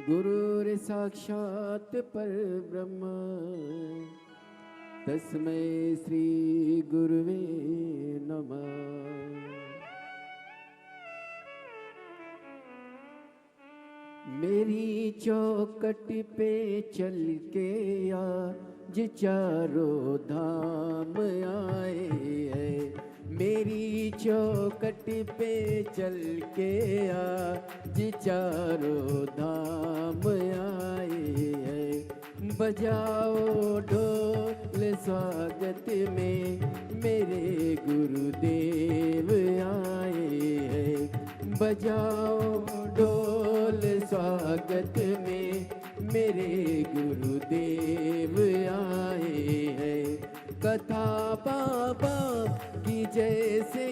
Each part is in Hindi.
गुरुर् साक्षात् परब्रह्म तस्मै श्री गुरुवे नमः। मेरी चौखट पे चल के आज चारों धाम आए हैं। मेरी चौखट पे चल के आज चारों धाम आए हैं। बजाओ ढोल स्वागत में मेरे गुरुदेव आए हैं। बजाओ ढोल स्वागत में मेरे गुरुदेव आए हैं। कथा बाबा की जैसे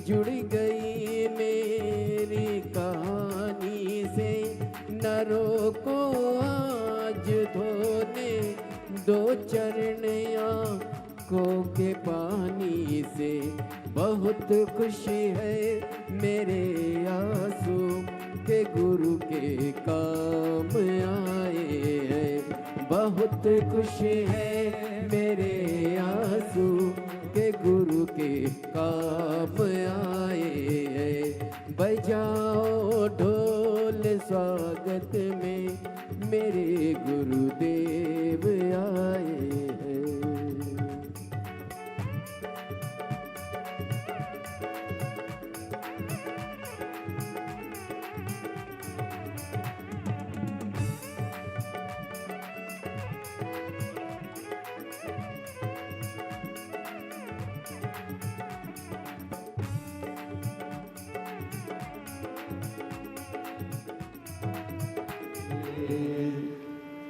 जुड़ गई मेरी कहानी से, नरों को आज धोने दो चरण आँखों के पानी से। बहुत खुशी है मेरे आंसू के गुरु के काम आए हैं। बहुत खुशी है मेरे आंसू के गुरु के काम आए हैं। बजाओ ढोल स्वागत में मेरे गुरुदेव आए हैं।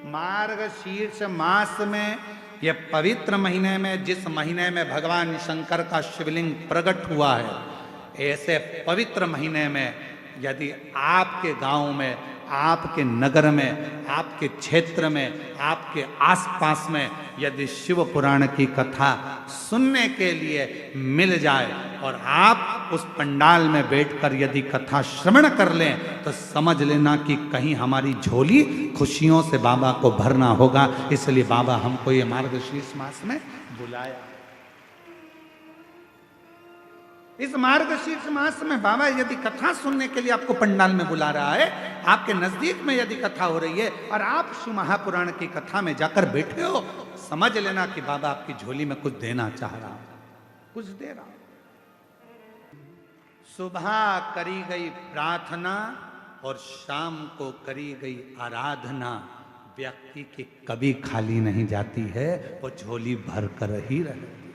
मार्गशीर्ष मास में, यह पवित्र महीने में, जिस महीने में भगवान शंकर का शिवलिंग प्रकट हुआ है, ऐसे पवित्र महीने में यदि आपके गांव में, आपके नगर में, आपके क्षेत्र में, आपके आसपास में यदि शिव पुराण की कथा सुनने के लिए मिल जाए और आप उस पंडाल में बैठकर यदि कथा श्रवण कर लें, तो समझ लेना कि कहीं हमारी झोली खुशियों से बाबा को भरना होगा। इसलिए बाबा हमको ये मार्गशीर्ष मास में बुलाया। इस मार्गशीर्ष मास में बाबा यदि कथा सुनने के लिए आपको पंडाल में बुला रहा है, आपके नजदीक में यदि कथा हो रही है और आप शिव महापुराण की कथा में जाकर बैठे हो, समझ लेना कि बाबा आपकी झोली में कुछ देना चाह रहा है, कुछ दे रहा। सुबह करी गई प्रार्थना और शाम को करी गई आराधना व्यक्ति की कभी खाली नहीं जाती है, वो झोली भर कर ही रहती है।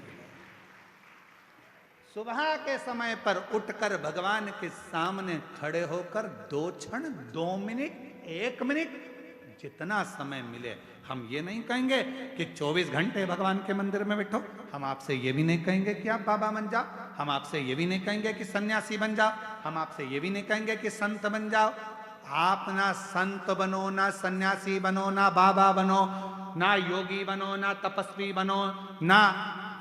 सुबह के समय पर उठकर भगवान के सामने खड़े होकर 2 क्षण, 2 मिनट, 1 मिनट, जितना समय मिले, हम ये नहीं कहेंगे कि 24 घंटे भगवान के मंदिर में बैठो। हम आपसे ये भी नहीं कहेंगे कि आप बाबा बन जाओ। हम आपसे ये भी नहीं कहेंगे कि सन्यासी बन जाओ। हम आपसे ये भी नहीं कहेंगे कि संत बन जाओ। आप ना संत बनो, ना सन्यासी बनो, ना बाबा बनो, ना योगी बनो, ना तपस्वी बनो, ना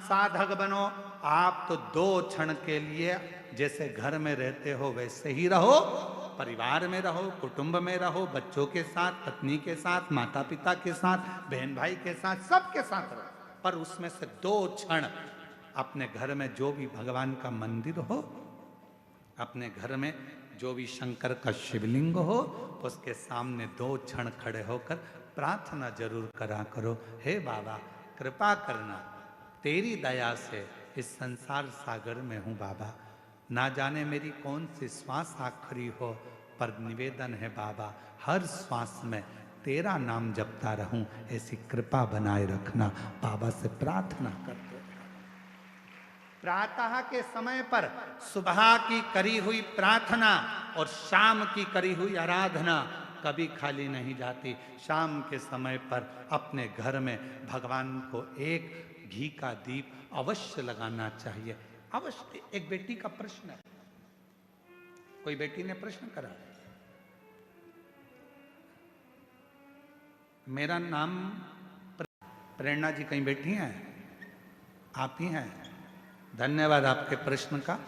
साधक बनो। आप तो 2 क्षण के लिए जैसे घर में रहते हो वैसे ही रहो, परिवार में रहो, कुटुंब में रहो, बच्चों के साथ, पत्नी के साथ, माता पिता के साथ, बहन भाई के साथ, सबके साथ रहो। पर उसमें से 2 क्षण अपने घर में जो भी भगवान का मंदिर हो, अपने घर में जो भी शंकर का शिवलिंग हो, उसके सामने 2 क्षण खड़े होकर प्रार्थना जरूर करा करो। हे बाबा, कृपा करना, तेरी दया से इस संसार सागर में हूँ बाबा। ना जाने मेरी कौन सी श्वास आखिरी हो, पर निवेदन है बाबा, हर श्वास में तेरा नाम जपता रहूं, ऐसी कृपा बनाए रखना। बाबा से प्रार्थना करते हैं। प्रातः के समय पर सुबह की करी हुई प्रार्थना और शाम की करी हुई आराधना कभी खाली नहीं जाती। शाम के समय पर अपने घर में भगवान को एक घी का दीप अवश्य लगाना चाहिए, अवश्य। एक बेटी का प्रश्न है, कोई बेटी ने प्रश्न करा, मेरा नाम प्रेरणा जी कहीं बैठी हैं? आप ही हैं? धन्यवाद आपके प्रश्न का,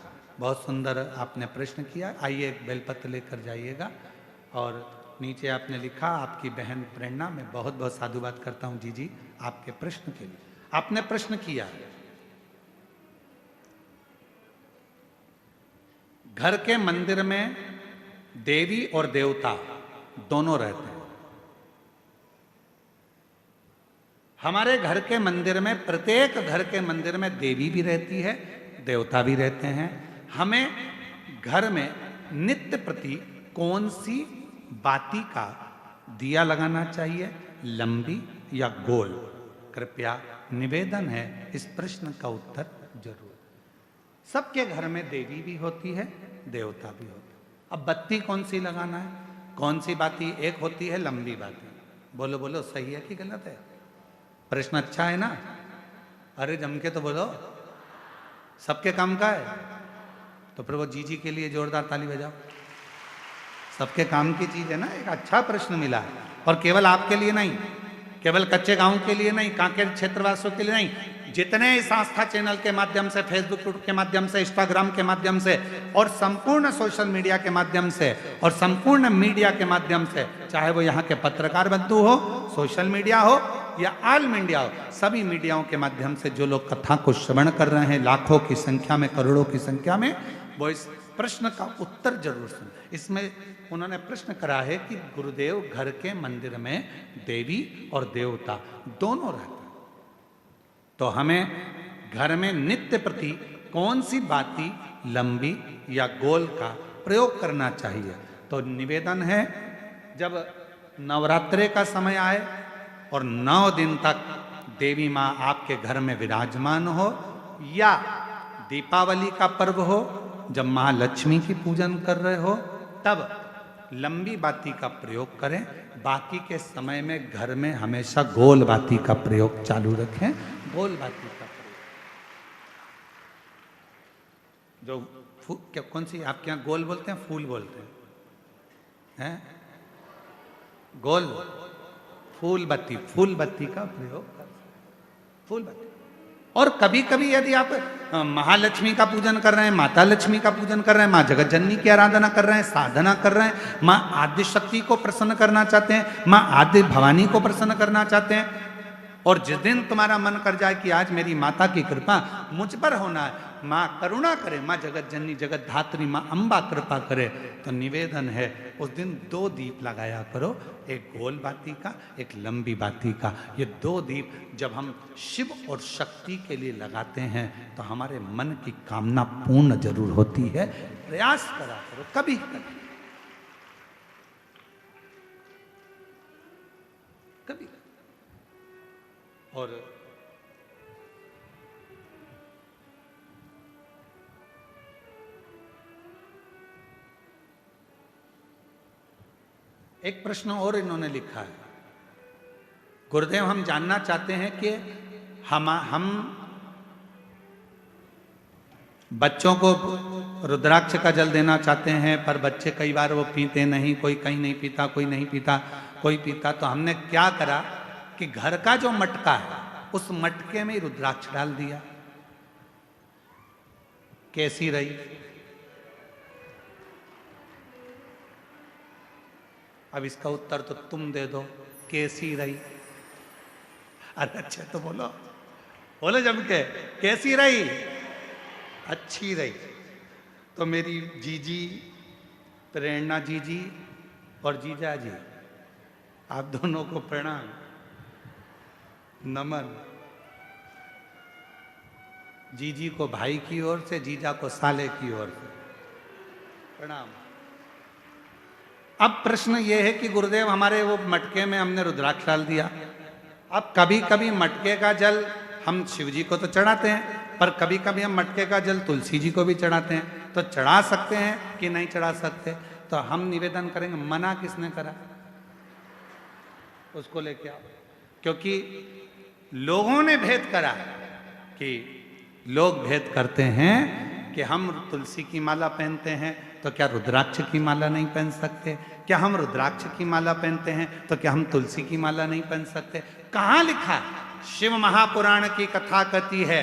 बहुत सुंदर आपने प्रश्न किया। आइए एक बेलपत्र लेकर जाइएगा। और नीचे आपने लिखा, आपकी बहन प्रेरणा, मैं बहुत बहुत साधुवाद करता हूं जी आपके प्रश्न के लिए। आपने प्रश्न किया, घर के मंदिर में देवी और देवता दोनों रहते हैं। हमारे घर के मंदिर में, प्रत्येक घर के मंदिर में देवी भी रहती है, देवता भी रहते हैं। हमें घर में नित्य प्रति कौन सी बाती का दिया लगाना चाहिए, लंबी या गोल? कृपया निवेदन है इस प्रश्न का उत्तर जरूर। सबके घर में देवी भी होती है, देवता भी होता है। अब बत्ती कौन सी लगाना है, कौन सी बाती? एक होती है लंबी बाती। बोलो बोलो, सही है कि गलत है? प्रश्न अच्छा है ना? अरे जम के तो बोलो, सबके काम का है। तो फिर वो जी के लिए जोरदार ताली बजाओ। सबके काम की चीज है ना, एक अच्छा प्रश्न मिला है। और केवल आपके लिए नहीं, केवल कच्चे गांव के लिए नहीं, कांकेर क्षेत्रवासियों के लिए नहीं, जितने इस आस्था चैनल के माध्यम से, फेसबुक के माध्यम से, इंस्टाग्राम के माध्यम से और संपूर्ण सोशल मीडिया के माध्यम से और संपूर्ण मीडिया के माध्यम से, चाहे वो यहाँ के पत्रकार बंधु हो, सोशल मीडिया हो या ऑल मीडिया हो, सभी मीडियाओं के माध्यम से जो लोग कथा को श्रवण कर रहे हैं, लाखों की संख्या में, करोड़ों की संख्या में, वो इस प्रश्न का उत्तर जरूर सुन। इसमें उन्होंने प्रश्न करा है कि गुरुदेव, घर के मंदिर में देवी और देवता दोनों रहते हैं, तो हमें घर में नित्य प्रति कौन सी बाती, लंबी या गोल का प्रयोग करना चाहिए? तो निवेदन है, जब नवरात्रे का समय आए और 9 दिन तक देवी माँ आपके घर में विराजमान हो, या दीपावली का पर्व हो जब महालक्ष्मी की पूजन कर रहे हो, तब लंबी बाती का प्रयोग करें। बाकी के समय में घर में हमेशा गोल बाती का प्रयोग चालू रखें। गोल बाती का प्रयोग, जो क्या, कौन सी आपके यहाँ गोल बोलते हैं, फूल बोलते हैं? गोल फूल बत्ती का प्रयोग कर, फूल बत्ती। और कभी कभी यदि आप महालक्ष्मी का पूजन कर रहे हैं, माता लक्ष्मी का पूजन कर रहे हैं, माँ जगत जननी की आराधना कर रहे हैं, साधना कर रहे हैं, माँ आदि शक्ति को प्रसन्न करना चाहते हैं, माँ आदि भवानी को प्रसन्न करना चाहते हैं, और जिस दिन तुम्हारा मन कर जाए कि आज मेरी माता की कृपा मुझ पर होना है, माँ करुणा करे, माँ जगत जननी जगत धात्री माँ अम्बा कृपा करे, तो निवेदन है उस दिन 2 दीप लगाया करो, एक गोल बाती का, एक लंबी बाती का। ये 2 दीप जब हम शिव और शक्ति के लिए लगाते हैं तो हमारे मन की कामना पूर्ण जरूर होती है। प्रयास करा करो, कभी कभी। और एक प्रश्न और इन्होंने लिखा है, गुरुदेव हम जानना चाहते हैं कि हम बच्चों को रुद्राक्ष का जल देना चाहते हैं, पर बच्चे कई बार वो पीते नहीं, कोई कहीं नहीं पीता, कोई नहीं पीता, कोई पीता। तो हमने क्या करा कि घर का जो मटका है उस मटके में रुद्राक्ष डाल दिया। कैसी रही? अब इसका उत्तर तो तुम दे दो, कैसी रही? अरे अच्छा तो बोलो, बोलो जम के, कैसी रही? अच्छी रही। तो मेरी जीजी प्रेरणा जीजी और जीजा जी, आप दोनों को प्रणाम, नमन। जीजी को भाई की ओर से, जीजा को साले की ओर से प्रणाम। अब प्रश्न ये है कि गुरुदेव हमारे वो मटके में हमने रुद्राक्ष डाल दिया। अब कभी कभी मटके का जल हम शिव जी को तो चढ़ाते हैं, पर कभी कभी हम मटके का जल तुलसी जी को भी चढ़ाते हैं। तो चढ़ा सकते हैं कि नहीं चढ़ा सकते? तो हम निवेदन करेंगे, मना किसने करा? उसको लेके आओ। क्योंकि लोगों ने भेद करा कि लोग भेद करते हैं कि हम तुलसी की माला पहनते हैं तो क्या रुद्राक्ष की माला नहीं पहन सकते? क्या हम रुद्राक्ष की माला पहनते हैं तो क्या हम तुलसी की माला नहीं पहन सकते? कहाँ लिखा है? शिव महापुराण की कथा कहती है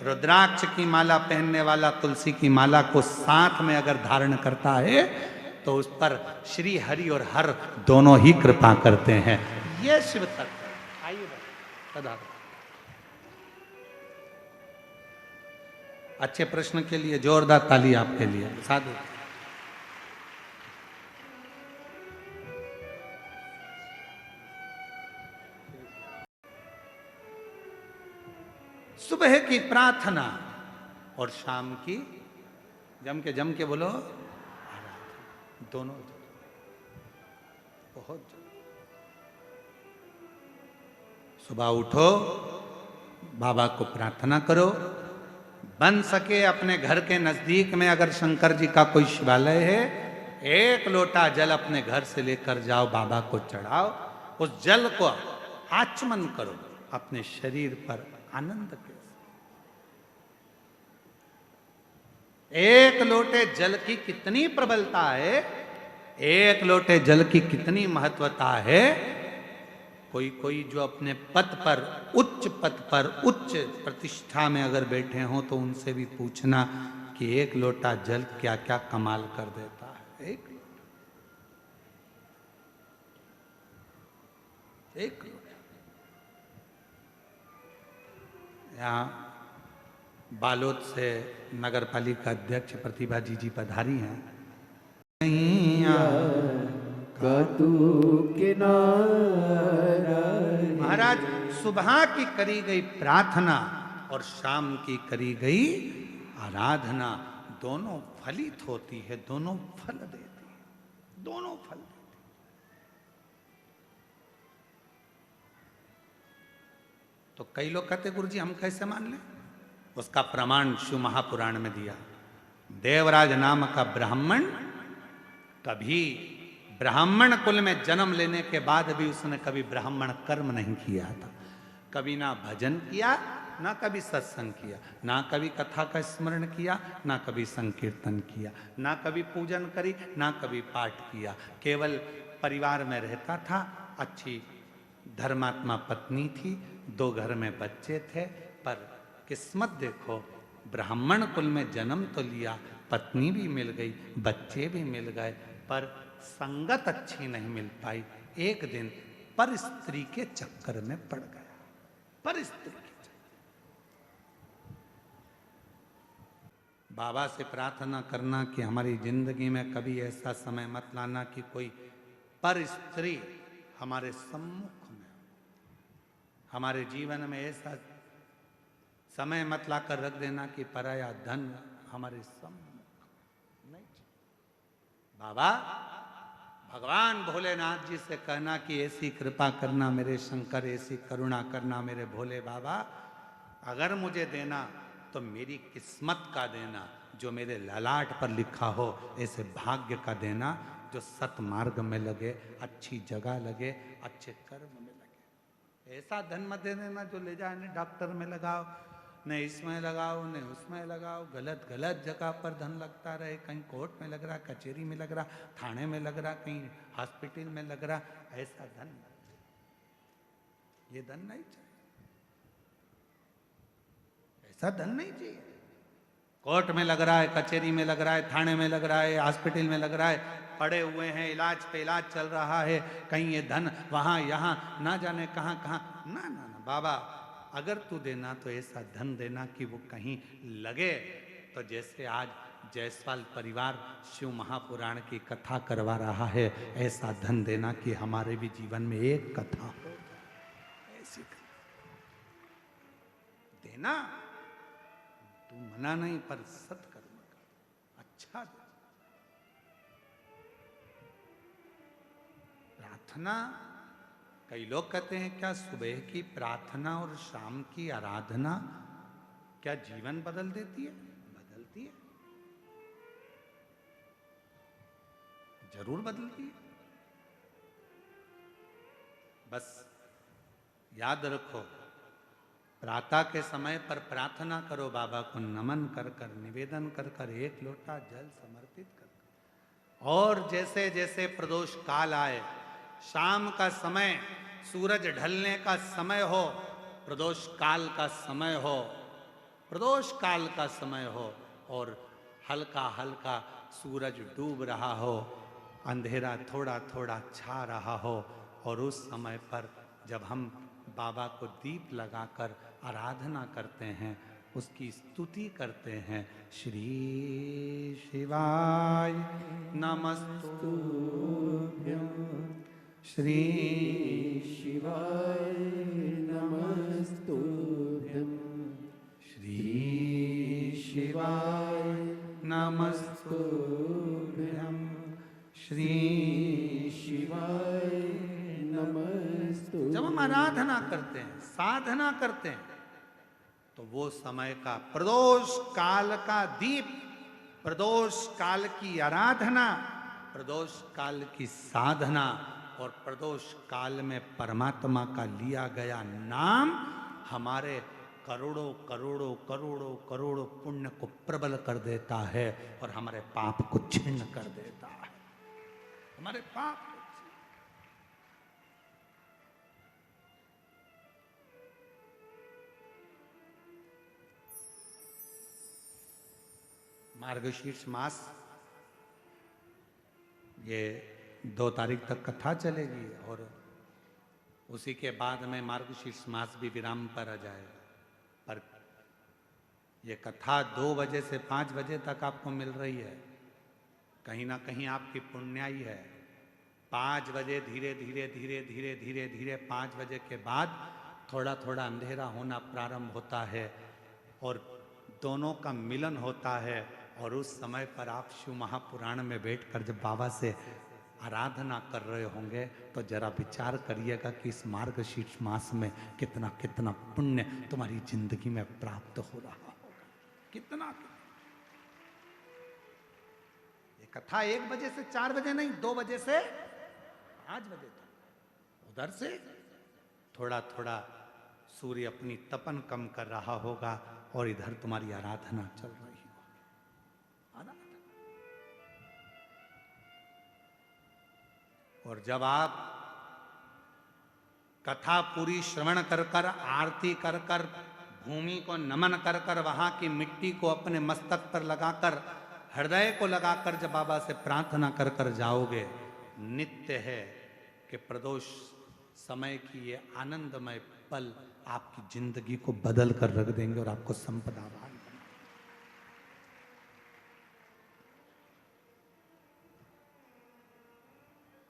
रुद्राक्ष की माला पहनने वाला तुलसी की माला को साथ में अगर धारण करता है तो उस पर श्री हरि और हर दोनों ही कृपा करते हैं। ये शिव तत्व है। आइए पधारो। अच्छे प्रश्न के लिए जोरदार ताली आपके लिए। साधु। सुबह की प्रार्थना और शाम की जम के बोलो दोनों बहुत। सुबह उठो, बाबा को प्रार्थना करो। बन सके अपने घर के नजदीक में अगर शंकर जी का कोई शिवालय है, एक लोटा जल अपने घर से लेकर जाओ, बाबा को चढ़ाओ। उस जल को आचमन करो अपने शरीर पर आनंद के। एक लोटे जल की कितनी प्रबलता है, एक लोटे जल की कितनी महत्वता है। कोई कोई जो अपने पद पर उच्च प्रतिष्ठा में अगर बैठे हों तो उनसे भी पूछना कि एक लोटा जल क्या क्या कमाल कर देता है। एक लोटा। यहाँ बालोद से नगर पालिका अध्यक्ष प्रतिभा जी पधारी हैं। महाराज, सुबह की करी गई प्रार्थना और शाम की करी गई आराधना दोनों फलित होती है, दोनों फल देती है, दोनों फल देती है। तो कई लोग कहते गुरुजी हम कैसे मान लें? उसका प्रमाण शिव महापुराण में दिया। देवराज नाम का ब्राह्मण, कभी ब्राह्मण कुल में जन्म लेने के बाद भी उसने कभी ब्राह्मण कर्म नहीं किया था। कभी ना भजन किया, ना कभी सत्संग किया, ना कभी कथा का स्मरण किया, ना कभी संकीर्तन किया, ना कभी पूजन करी, ना कभी पाठ किया। केवल परिवार में रहता था, अच्छी धर्मात्मा पत्नी थी, 2 घर में बच्चे थे। पर किस्मत देखो, ब्राह्मण कुल में जन्म तो लिया, पत्नी भी मिल गई, बच्चे भी मिल गए, पर संगत अच्छी नहीं मिल पाई। एक दिन पर स्त्री के चक्कर में पड़ गया। पर स्त्री के चक्कर। बाबा से प्रार्थना करना कि हमारी जिंदगी में कभी ऐसा समय मत लाना कि कोई पर स्त्री हमारे सम्मुख में, हमारे जीवन में ऐसा समय मत लाकर रख देना कि पराया धन हमारे सम्मुख नहीं। बाबा भगवान भोलेनाथ जी से कहना कि ऐसी कृपा करना मेरे शंकर, ऐसी करुणा करना मेरे भोले बाबा। अगर मुझे देना तो मेरी किस्मत का देना, जो मेरे ललाट पर लिखा हो ऐसे भाग्य का देना, जो सतमार्ग में लगे, अच्छी जगह लगे, अच्छे कर्म में लगे। ऐसा धन मत दे देना जो ले जाए, डॉक्टर में लगाओ, न इसमें लगाओ, न उसमें लगाओ, गलत गलत जगह पर धन लगता रहे। कहीं कोर्ट में लग रहा, कचहरी में लग रहा, थाने में लग रहा, कहीं हॉस्पिटल में लग रहा। ऐसा धन, ये धन नहीं चाहिए, ऐसा धन नहीं चाहिए। कोर्ट में लग रहा है, कचहरी में लग रहा है, थाने में लग रहा है, हॉस्पिटल में लग रहा है, पड़े हुए हैं, इलाज पे इलाज चल रहा है, कहीं ये धन वहां यहां ना जाने कहां कहां। ना ना ना बाबा, अगर तू देना तो ऐसा धन देना कि वो कहीं लगे। तो जैसे आज जायसवाल परिवार शिव महापुराण की कथा करवा रहा है, ऐसा धन देना कि हमारे भी जीवन में एक कथा हो, ऐसी देना। तू मना नहीं, पर सत्कर्म कर, अच्छा दे। प्रार्थना, कई लोग कहते हैं क्या सुबह की प्रार्थना और शाम की आराधना क्या जीवन बदल देती है? बदलती है, जरूर बदलती है। बस याद रखो, प्रातः के समय पर प्रार्थना करो, बाबा को नमन कर कर, निवेदन कर कर, एक लोटा जल समर्पित कर। और जैसे जैसे प्रदोष काल आए, शाम का समय, सूरज ढलने का समय हो, प्रदोष काल का समय हो, प्रदोष काल का समय हो और हल्का हल्का सूरज डूब रहा हो, अंधेरा थोड़ा थोड़ा छा रहा हो, और उस समय पर जब हम बाबा को दीप लगाकर आराधना करते हैं, उसकी स्तुति करते हैं, श्री शिवाय नमस्तुभ्यं, श्री शिवाय नमस्तुभ्यं, श्री शिवाय नमस्तुभ्यं, श्री शिवाय नमस्तुभ्यं। जब हम आराधना करते हैं, साधना करते हैं, तो वो समय का प्रदोष काल का दीप, प्रदोष काल की आराधना, प्रदोष काल की साधना और प्रदोष काल में परमात्मा का लिया गया नाम हमारे करोड़ों करोड़ों करोड़ों करोड़ों पुण्य को प्रबल कर देता है और हमारे पाप को छिन्न कर देता है। हमारे पाप मार्गशीर्ष मास, ये 2 तारीख तक कथा चलेगी और उसी के बाद में मार्गशीर्ष मास भी विराम पर आ जाएगा। पर ये कथा 2 बजे से 5 बजे तक आपको मिल रही है, कहीं ना कहीं आपकी पुण्याई है। 5 बजे धीरे धीरे धीरे धीरे धीरे धीरे 5 बजे के बाद थोड़ा थोड़ा अंधेरा होना प्रारंभ होता है और दोनों का मिलन होता है। और उस समय पर आप शिव महापुराण में बैठकर जब बाबा से आराधना कर रहे होंगे तो जरा विचार करिएगा कि इस मार्गशीर्ष मास में कितना कितना पुण्य तुम्हारी जिंदगी में प्राप्त हो रहा होगा। कितना ये कथा 1 बजे से 4 बजे नहीं, 2 बजे से 5 बजे तक। उधर से थोड़ा थोड़ा सूर्य अपनी तपन कम कर रहा होगा और इधर तुम्हारी आराधना चल रही होगी। और जब आप कथा पूरी श्रवण कर कर, आरती कर कर, भूमि को नमन कर कर, वहां की मिट्टी को अपने मस्तक पर लगाकर, हृदय को लगाकर जब बाबा से प्रार्थना कर कर जाओगे, नित्य है कि प्रदोष समय की ये आनंदमय पल आपकी जिंदगी को बदल कर रख देंगे और आपको संपदावान।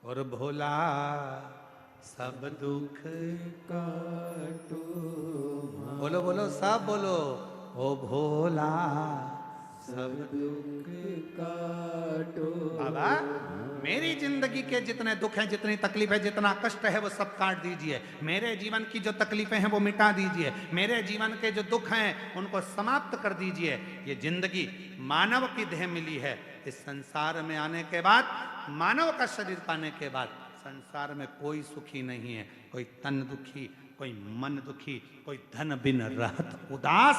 और भोला सब दुख काटो, बोलो बोलो सब बोलो, ओ भोला सब दुख काटो। बाबा मेरी जिंदगी के जितने दुख हैं, जितनी तकलीफ है, जितना कष्ट है वो सब काट दीजिए। मेरे जीवन की जो तकलीफें हैं वो मिटा दीजिए। मेरे जीवन के जो दुख हैं उनको समाप्त कर दीजिए। ये जिंदगी मानव की देह मिली है। इस संसार में आने के बाद, मानव का शरीर पाने के बाद संसार में कोई सुखी नहीं है। कोई तन दुखी, कोई मन दुखी, कोई धन बिन रहत उदास।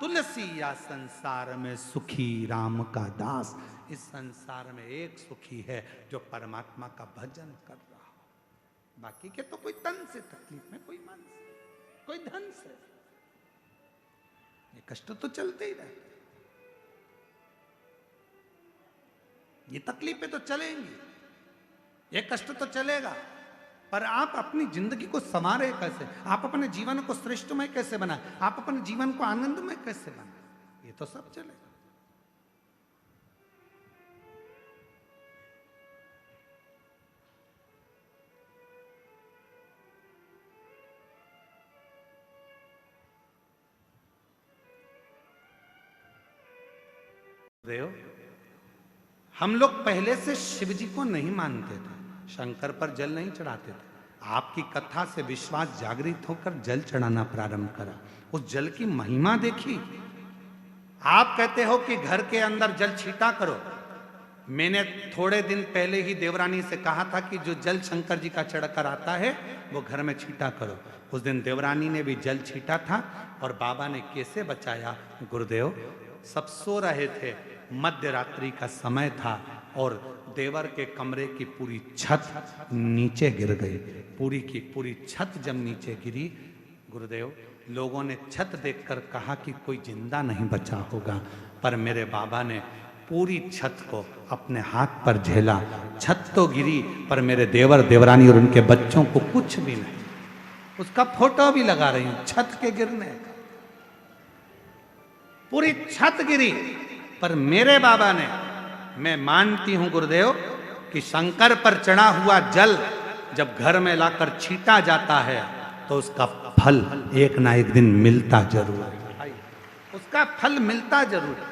तुलसी या संसार में सुखी राम का दास। इस संसार में एक सुखी है जो परमात्मा का भजन कर रहा हो। बाकी के तो कोई तन से तकलीफ में, कोई मन से, कोई धन से। ये कष्ट तो चलते ही रहते, ये तकलीफें तो चलेंगी, ये कष्ट तो चलेगा। पर आप अपनी जिंदगी को संवारे कैसे, आप अपने जीवन को श्रेष्ठमय कैसे बनाए, आप अपने जीवन को आनंदमय कैसे बनाए, ये तो सब चलेगा। देव, हम लोग पहले से शिव जी को नहीं मानते थे, शंकर पर जल नहीं चढ़ाते थे। आपकी कथा से विश्वास जागृत होकर जल चढ़ाना प्रारंभ करा। उस जल की महिमा देखी। आप कहते हो कि घर के अंदर जल छीटा करो। मैंने थोड़े दिन पहले ही देवरानी से कहा था कि जो जल शंकर जी का चढ़कर आता है वो घर में छीटा करो। उस दिन देवरानी ने भी जल छीटा था और बाबा ने कैसे बचाया। गुरुदेव, सब सो रहे थे, मध्य रात्रि का समय था और देवर के कमरे की पूरी छत नीचे गिर गई। पूरी की पूरी छत जब नीचे गिरी, गुरुदेव, लोगों ने छत देखकर कहा कि कोई जिंदा नहीं बचा होगा, पर मेरे बाबा ने पूरी छत को अपने हाथ पर झेला। छत तो गिरी, पर मेरे देवर देवरानी और उनके बच्चों को कुछ भी नहीं। उसका फोटो भी लगा रही हूं, छत के गिरने का। पूरी छत गिरी, पर मेरे बाबा ने, मैं मानती हूं गुरुदेव कि शंकर पर चढ़ा हुआ जल जब घर में लाकर छीटा जाता है तो उसका फल एक ना एक दिन मिलता जरूर है। उसका फल मिलता जरूर है।